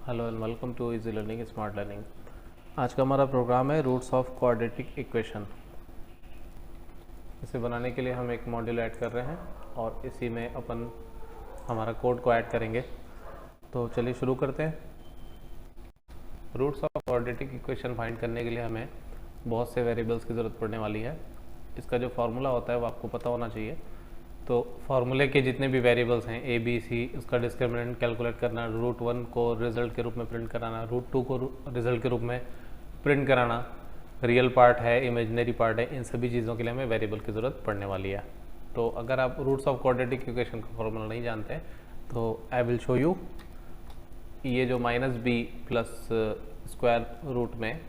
Hello and welcome to easy learning smart learning. आज का हमारा प्रोग्राम है रूट्स ऑफ क्वाड्रेटिक इक्वेशन। इसे बनाने के लिए हम एक मॉड्यूल ऐड कर रहे हैं और इसी में अपन हमारा कोड को ऐड करेंगे। तो चलिए शुरू करते हैं। Roots of quadratic equation find करने के लिए हमें बहुत से वेरिएबल्स की ज़रूरत पड़ने वाली है। इसका जो फार्मूला होता है वो आपको पता होना चाहिए। तो फार्मूले के जितने भी वेरिएबल्स हैं ए बी सी, उसका डिस्क्रिमिनेंट कैलकुलेट करना, रूट 1 को रिजल्ट के रूप में प्रिंट कराना, रूट 2 को रिजल्ट के रूप में प्रिंट कराना, रियल पार्ट है, इमेजिनरी पार्ट है, इन सभी चीज़ों के लिए हमें वेरिएबल की ज़रूरत पड़ने वाली है। तो अगर आप रूट्स ऑफ क्वाड्रेटिक इक्वेशन का फॉर्मूला नहीं जानते तो आई विल शो यू। ये जो minus B plus square root में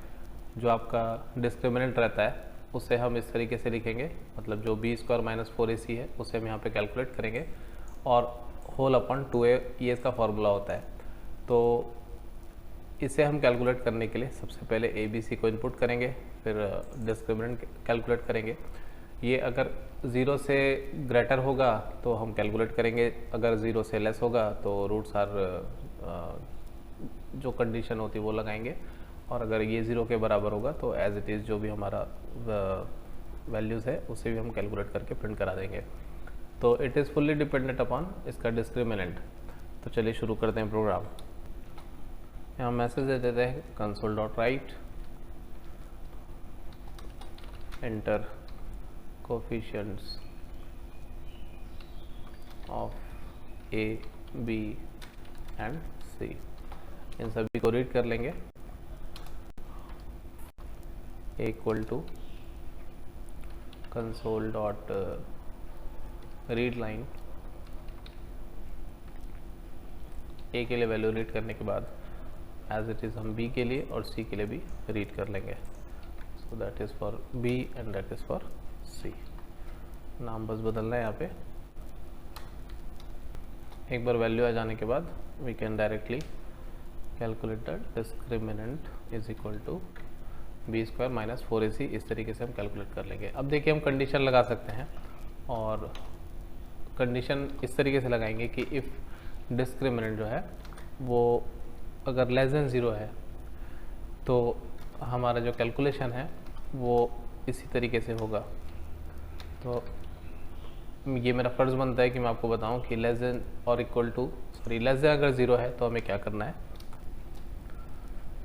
जो आपका डिस्क्रिमिनेंट रहता है उसे हम इस तरीके से लिखेंगे, मतलब जो बी स्क्वायर माइनस 4ac है उसे हम यहाँ पे कैलकुलेट करेंगे और होल अपन 2a ये इसका फॉर्मूला होता है। तो इसे हम कैलकुलेट करने के लिए सबसे पहले ए बी सी को इनपुट करेंगे, फिर डिस्क्रिमिनेंट कैलकुलेट करेंगे। ये अगर 0 से ग्रेटर होगा तो हम कैलकुलेट करेंगे, अगर 0 से लेस होगा तो रूट्स आर जो कंडीशन होती है वो लगाएंगे, और अगर ये 0 के बराबर होगा तो एज इट इज़ जो भी हमारा वैल्यूज़ है उसे भी हम कैलकुलेट करके प्रिंट करा देंगे। तो it is fully dependent upon इसका डिस्क्रिमिनेंट। तो चलिए शुरू करते हैं प्रोग्राम। यहाँ मैसेज दे देते हैं console dot write enter coefficients of A B and C. इन सभी को रीड कर लेंगे। Equal to console dot read line, A के लिए वैल्यू रीड करने के बाद एज इट इज़ हम बी के लिए और सी के लिए भी रीड कर लेंगे। So that is for B and that is for C. नाम बस बदलना है यहाँ पे। एक बार वैल्यू आ जाने के बाद we can directly calculate that discriminant is equal to B square minus 4ac। इस तरीके से हम कैलकुलेट कर लेंगे। अब देखिए हम कंडीशन लगा सकते हैं और कंडीशन इस तरीके से लगाएंगे कि इफ़ डिस्क्रिमिनेंट जो है वो अगर लेस देन 0 है तो हमारा जो कैलकुलेशन है वो इसी तरीके से होगा। तो ये मेरा फ़र्ज़ बनता है कि मैं आपको बताऊं कि लेस देन और इक्वल टू लेस देन अगर 0 है तो हमें क्या करना है,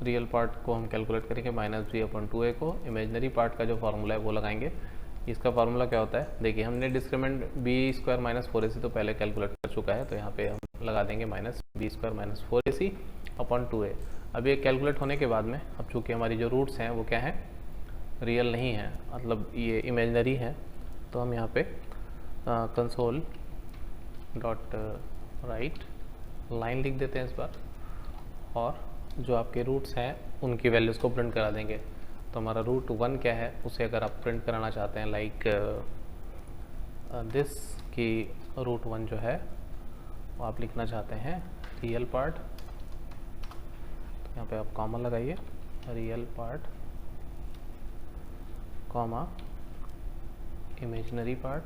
रियल पार्ट को हम कैलकुलेट करेंगे -b/2a को, इमेजिनरी पार्ट का जो फार्मूला है वो लगाएंगे। इसका फार्मूला क्या होता है, देखिए हमने discriminant B square minus 4ac तो पहले कैलकुलेट कर चुका है, तो यहाँ पे हम लगा देंगे -b स्क्वायर माइनस 4ac/2a। अब ये कैलकुलेट होने के बाद में अब चूँकि हमारी जो रूट्स हैं वो क्या हैं, रियल नहीं है, मतलब ये इमेजनरी है, तो हम यहाँ पे कंसोल डॉट राइट लाइन लिख देते हैं इस बार, और जो आपके रूट्स हैं उनकी वैल्यूज़ को प्रिंट करा देंगे। तो हमारा रूट 1 क्या है उसे अगर आप प्रिंट कराना चाहते हैं लाइक दिस की रूट 1 जो है वो आप लिखना चाहते हैं रियल पार्ट, तो यहाँ पे आप कॉमा लगाइए, real part comma imaginary part,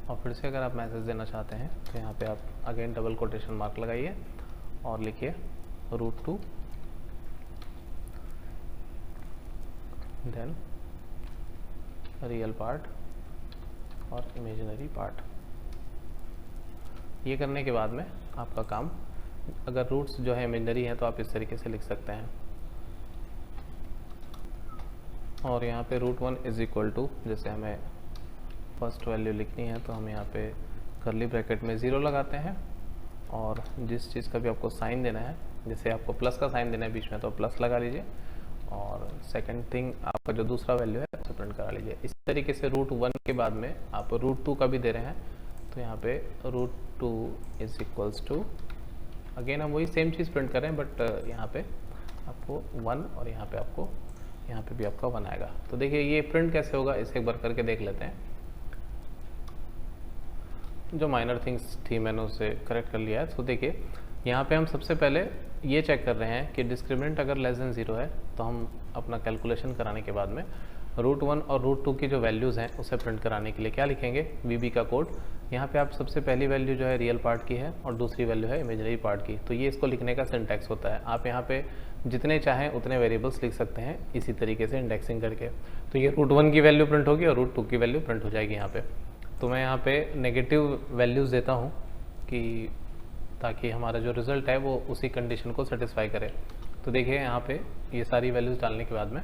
और फिर से अगर आप मैसेज देना चाहते हैं तो यहाँ पे आप अगेन डबल कोटेशन मार्क लगाइए और लिखिए रूट 2 देन रियल पार्ट और इमेजिनरी पार्ट। ये करने के बाद में आपका काम, अगर रूट्स जो है इमेजिनरी है तो आप इस तरीके से लिख सकते हैं, और यहाँ पे रूट 1 इज इक्वल टू, जैसे हमें फर्स्ट वैल्यू लिखनी है तो हम यहाँ पे कर्ली ब्रैकेट में 0 लगाते हैं, और जिस चीज़ का भी आपको साइन देना है, जैसे आपको प्लस का साइन देना है बीच में तो प्लस लगा लीजिए, और सेकंड थिंग आपका जो दूसरा वैल्यू है उसे प्रिंट करा लीजिए। इस तरीके से रूट 1 के बाद में आप रूट 2 का भी दे रहे हैं, तो यहाँ पे root 2 is equals to, again हम वही सेम चीज़ प्रिंट कर रहे हैं बट यहाँ पे आपको 1 और यहाँ पे आपको, यहाँ पे भी आपका 1 आएगा। तो देखिए ये प्रिंट कैसे होगा इसे एक बार करके देख लेते हैं। जो माइनर थिंग्स थी मैंने उसे करेक्ट कर लिया है। तो देखिए यहाँ पे हम सबसे पहले ये चेक कर रहे हैं कि डिस्क्रिमिनेंट अगर लेस देन 0 है तो हम अपना कैलकुलेशन कराने के बाद में √1 और √2 की जो वैल्यूज़ हैं उसे प्रिंट कराने के लिए क्या लिखेंगे, वीबी का कोड। यहाँ पे आप सबसे पहली वैल्यू जो है रियल पार्ट की है और दूसरी वैल्यू है इमेजिनरी पार्ट की। तो ये इसको लिखने का सिंटैक्स होता है। आप यहाँ पे जितने चाहें उतने वेरिएबल्स लिख सकते हैं इसी तरीके से इंडेक्सिंग करके। तो ये √1 की वैल्यू प्रिंट होगी और √2 की वैल्यू प्रिंट हो जाएगी यहाँ पे। तो मैं यहाँ पे नेगेटिव वैल्यूज़ देता हूँ कि ताकि हमारा जो रिज़ल्ट है वो उसी कंडीशन को सेटिस्फाई करे। तो देखिए यहाँ पे ये सारी वैल्यूज़ डालने के बाद में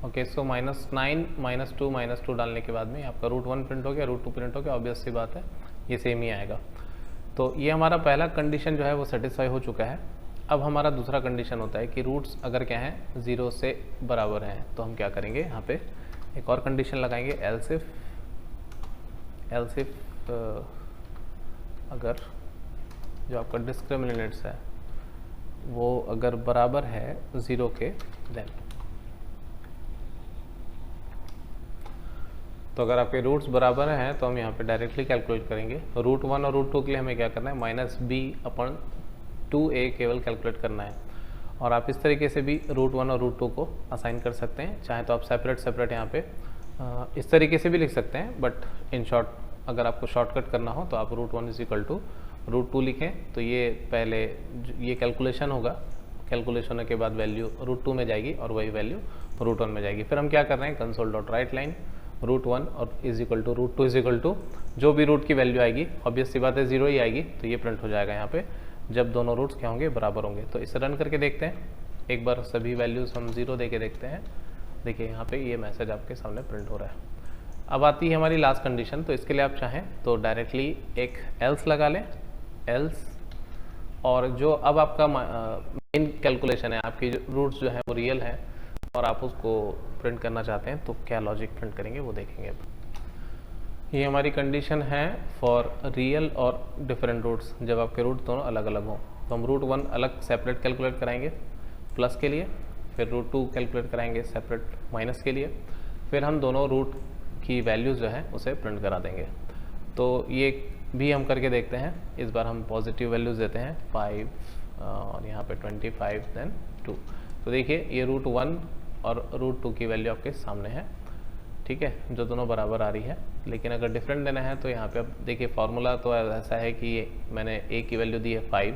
ओके सो -9 -2 -2 डालने के बाद में आपका √1 प्रिंट हो गया, √2 प्रिंट हो गया। ऑब्वियस सी बात है ये सेम ही आएगा। तो ये हमारा पहला कंडीशन जो है वो सेटिस्फाई हो चुका है। अब हमारा दूसरा कंडीशन होता है कि रूट्स अगर क्या है 0 से बराबर हैं, तो हम क्या करेंगे, यहाँ पे एक और कंडीशन लगाएंगे, एल्स इफ अगर जो आपका डिस्क्रिमिनेंट्स है वो अगर बराबर है 0 के, देन तो अगर आपके रूट्स बराबर हैं तो हम यहाँ पे डायरेक्टली कैलकुलेट करेंगे। √1 और √2 के लिए हमें क्या करना है, -b/2a केवल कैलकुलेट करना है। और आप इस तरीके से भी √1 और √2 को असाइन कर सकते हैं। चाहे तो आप सेपरेट यहाँ पे इस तरीके से भी लिख सकते हैं, बट इन शॉर्ट अगर आपको शॉर्टकट करना हो तो आप √1 = √2 लिखें। तो ये पहले ये कैलकुलेशन होगा, कैलकुलेशन होने के बाद वैल्यू √2 में जाएगी और वही वैल्यू √1 में जाएगी। फिर हम क्या कर रहे हैं, console.writeLine √1 और √2 जो भी रूट की वैल्यू आएगी, ऑब्वियस सी बात है 0 ही आएगी, तो ये प्रिंट हो जाएगा यहाँ पे जब दोनों रूट्स क्या होंगे, बराबर होंगे। तो इसे रन करके देखते हैं एक बार, सभी वैल्यूज़ हम 0 दे के देखते हैं। देखिए यहाँ पे ये मैसेज आपके सामने प्रिंट हो रहा है। अब आती है हमारी लास्ट कंडीशन। तो इसके लिए आप चाहें तो डायरेक्टली एक एल्स लगा लें, एल्स, और जो अब आपका मेन कैलकुलेशन है, आपकी जो रूट्स जो है वो रियल है और आप उसको प्रिंट करना चाहते हैं, तो क्या लॉजिक प्रिंट करेंगे वो देखेंगे। ये हमारी कंडीशन है फॉर रियल और डिफरेंट रूट्स, जब आपके रूट दोनों अलग अलग हों। तो हम √1 अलग सेपरेट कैलकुलेट कराएंगे प्लस के लिए, फिर √2 कैलकुलेट कराएंगे सेपरेट माइनस के लिए, फिर हम दोनों रूट की वैल्यूज़ जो है उसे प्रिंट करा देंगे। तो ये भी हम करके देखते हैं। इस बार हम पॉजिटिव वैल्यूज़ देते हैं 5 और यहाँ पे 25 देन 2। तो देखिए ये √1 और √2 की वैल्यू आपके सामने है, ठीक है, जो दोनों बराबर आ रही है। लेकिन अगर डिफरेंट देना है तो यहाँ पे अब देखिए फार्मूला तो ऐसा है कि मैंने a की वैल्यू दी है 5,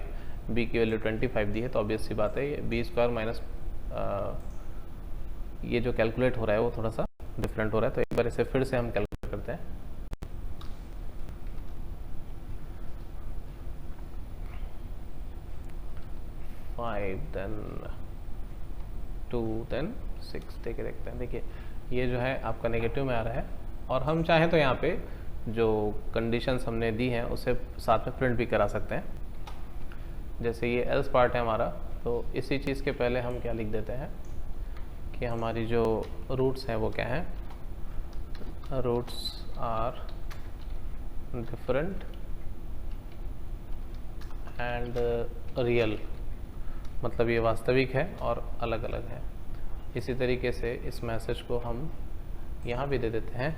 b की वैल्यू 25 दी है, तो ऑब्वियस सी बात है ये b² माइनस ये जो कैलकुलेट हो रहा है वो थोड़ा सा डिफरेंट हो रहा है। तो एक बार इसे फिर से हम कैलकुलेट करते हैं। देन 2 देन 6 देके देखते हैं। देखिए ये जो है आपका नेगेटिव में आ रहा है, और हम चाहें तो यहाँ पे जो कंडीशंस हमने दी हैं उसे साथ में प्रिंट भी करा सकते हैं। जैसे ये एल्स पार्ट है हमारा, तो इसी चीज़ के पहले हम क्या लिख देते हैं कि हमारी जो रूट्स हैं वो क्या हैं, roots are different and real, मतलब ये वास्तविक है और अलग अलग है। इसी तरीके से इस मैसेज को हम यहाँ भी दे देते हैं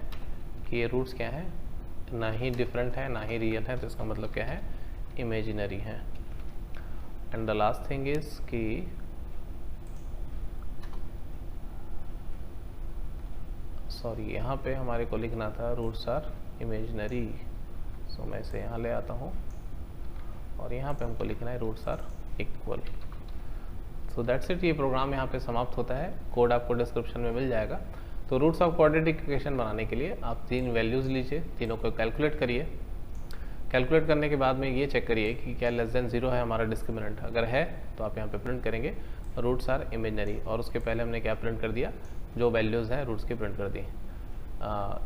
कि ये रूट्स क्या हैं, ना ही डिफरेंट है ना ही रियल है, तो इसका मतलब क्या है, इमेजिनरी है। And the last thing is कि सॉरी यहाँ पे हमारे को लिखना था रूट्स आर इमेजिनरी, सो मैं इसे यहाँ ले आता हूँ और यहाँ पे हमको लिखना है roots are equal. So that's it. ये प्रोग्राम यहाँ पे समाप्त होता है। कोड आपको डिस्क्रिप्शन में मिल जाएगा। तो रूट्स ऑफ क्वाड्रेटिक इक्वेशन बनाने के लिए आप 3 वैल्यूज़ लीजिए, तीनों को कैलकुलेट करिए। कैलकुलेट करने के बाद में ये चेक करिए कि क्या लेस देन 0 है हमारा डिस्क्रिमिनेंट। अगर है तो आप यहाँ पे प्रिंट करेंगे रूट्स आर इमेजिनरी, और उसके पहले हमने क्या प्रिंट कर दिया, जो वैल्यूज़ हैं रूट्स की प्रिंट कर दी।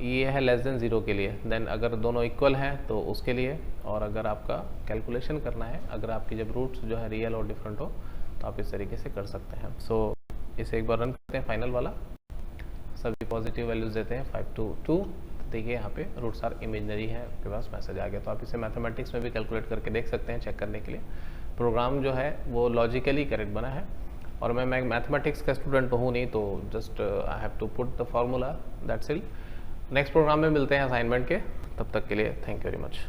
ये है लेस देन 0 के लिए। देन अगर दोनों इक्वल हैं तो उसके लिए, और अगर आपका कैलकुलेशन करना है, अगर आपकी जब रूट्स जो है रियल और डिफरेंट हो तो आप इस तरीके से कर सकते हैं। सो इसे एक बार रन करते हैं फाइनल वाला, सभी पॉजिटिव वैल्यूज़ देते हैं 5 to 2। देखिए यहाँ पे रूट्स आर इमेजिनरी है, आपके पास मैसेज आ गया। तो आप इसे मैथमेटिक्स में भी कैलकुलेट करके देख सकते हैं चेक करने के लिए। प्रोग्राम जो है वो लॉजिकली करेक्ट बना है, और मैं मैथमेटिक्स का स्टूडेंट तो हूँ नहीं, तो just I have to put the formula, that's it. Next program में मिलते हैं असाइनमेंट के, तब तक के लिए थैंक यू वेरी मच।